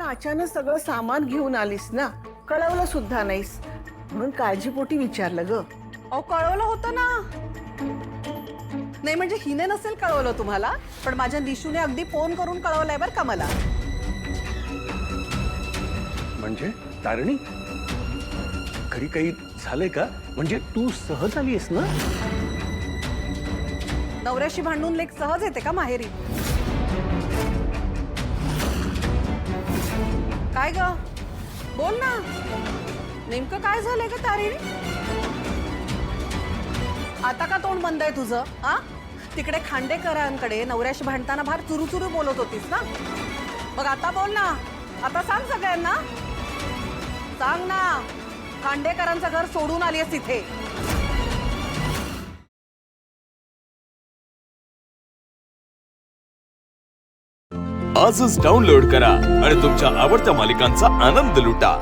अचानक सगळं सामान घेऊन आलीस ना, कळवलं सुद्धा नाहीस, म्हणून काळजीपोटी विचारलं ग. अहो कळवलं होतं ना. नाही म्हणजे हिने नसेल कळवलं तुम्हाला, पण माझ्या निशूने अगदी फोन करून कळवलंय बरं का मला. म्हणजे तारणी घरी काही झालंय का? म्हणजे तू सहज आलीस ना? नवऱ्याशी भांडून लेक सहज येते का माहेरी? काय ग, बोल ना, नेमकं काय झालंय का तारिणी? आता का तोंड बंद आहे तुझं? हा, तिकडे खांडेकरांकडे नवऱ्याशी भांडताना फार चुरू बोलत होतीस ना, मग आता बोल ना. आता सांग सगळ्यांना, सांग ना, खांडेकरांचं घर सोडून आली आहेस तिथे. आजच डाउनलोड करा आणि तुमच्या आवडत्या मालिकांचा आनंद लुटा.